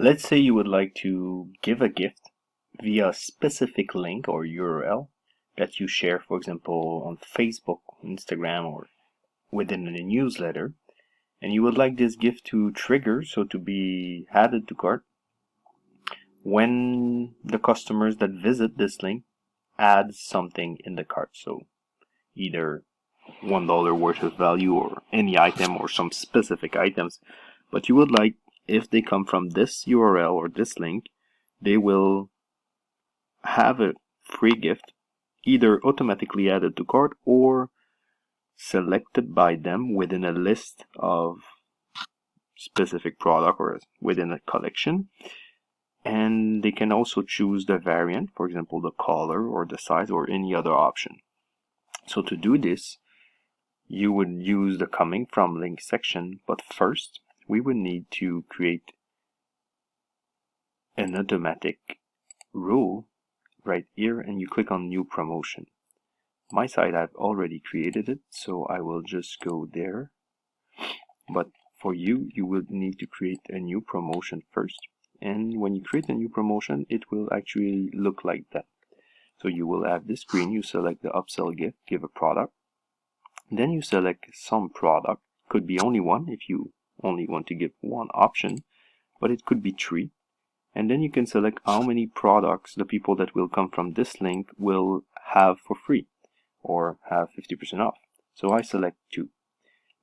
Let's say you would like to give a gift via a specific link or URL that you share, for example, on Facebook, Instagram, or within a newsletter, and you would like this gift to trigger, so to be added to cart, when the customers that visit this link add something in the cart. So either $1 worth of value or any item or some specific items, but you would like, if they come from this URL or this link, they will have a free gift either automatically added to cart or selected by them within a list of specific product or within a collection. And they can also choose the variant, for example, the color or the size or any other option. So to do this, you would use the coming from link section, but first we would need to create an automatic rule right here, and you click on new promotion. My side, I've already created it, so I will just go there. But for you, you will need to create a new promotion first. And when you create a new promotion, it will actually look like that. So you will have this screen, you select the upsell gift, give a product. Then you select some product, could be only one if you only want to give one option, but it could be three. And then you can select how many products the people that will come from this link will have for free or have 50% off. So I select 2.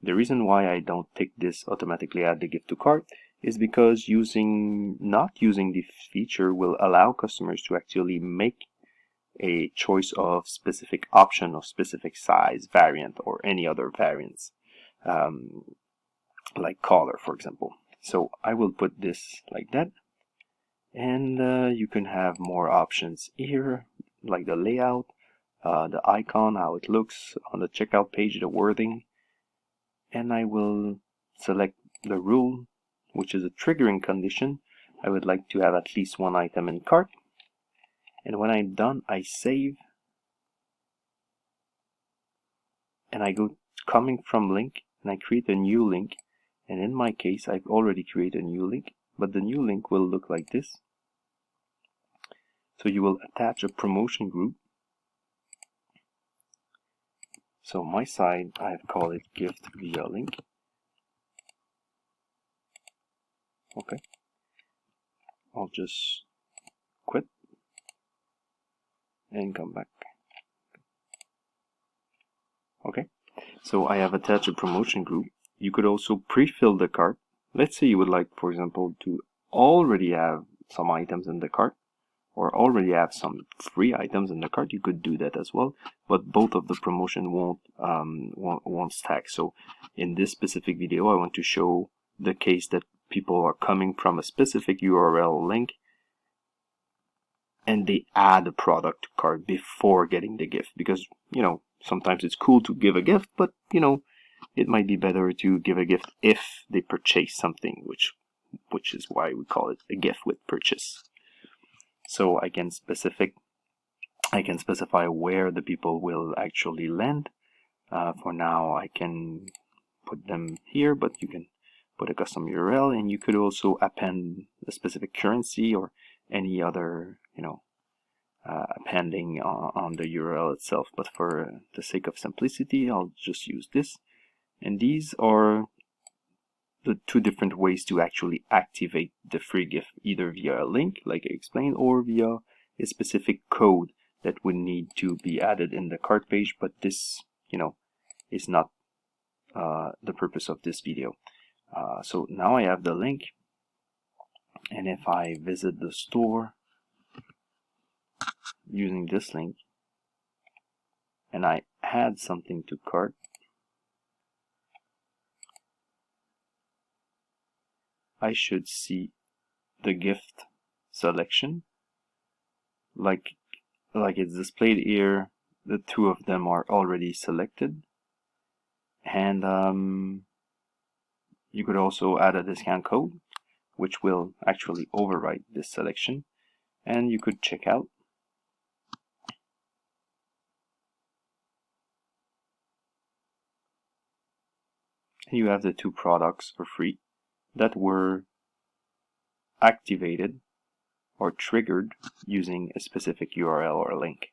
The reason why I don't tick this automatically add the gift to cart is because not using the feature will allow customers to actually make a choice of specific option of specific size, variant, or any other variants, like color, for example. So I will put this like that. And you can have more options here, like the layout, the icon, how it looks on the checkout page, the wording. And I will select the rule, which is a triggering condition. I would like to have at least one item in cart. And when I'm done, I save. And I go coming from link, and I create a new link. And in my case, I've already created a new link, but the new link will look like this. So you will attach a promotion group. So my side, I've called it gift via link. Okay. I'll just quit and come back. Okay. So I have attached a promotion group. You could also pre-fill the cart. Let's say you would like, for example, to already have some items in the cart or already have some free items in the cart. You could do that as well, but both of the promotion won't stack. So in this specific video, I want to show the case that people are coming from a specific URL link and they add a product to cart before getting the gift, because sometimes it's cool to give a gift, but it might be better to give a gift if they purchase something, which is why we call it a gift with purchase. So I can specify where the people will actually land. For now, I can put them here, but you can put a custom URL, and you could also append a specific currency or any other, appending on the URL itself. But for the sake of simplicity, I'll just use this. And these are the 2 different ways to actually activate the free gift, either via a link, like I explained, or via a specific code that would need to be added in the cart page. But this, is not the purpose of this video. So now I have the link, and if I visit the store using this link and I add something to cart, I should see the gift selection like it's displayed here. The 2 of them are already selected, and you could also add a discount code which will actually override this selection, and you could check out. And you have the 2 products for free that were activated or triggered using a specific URL or link.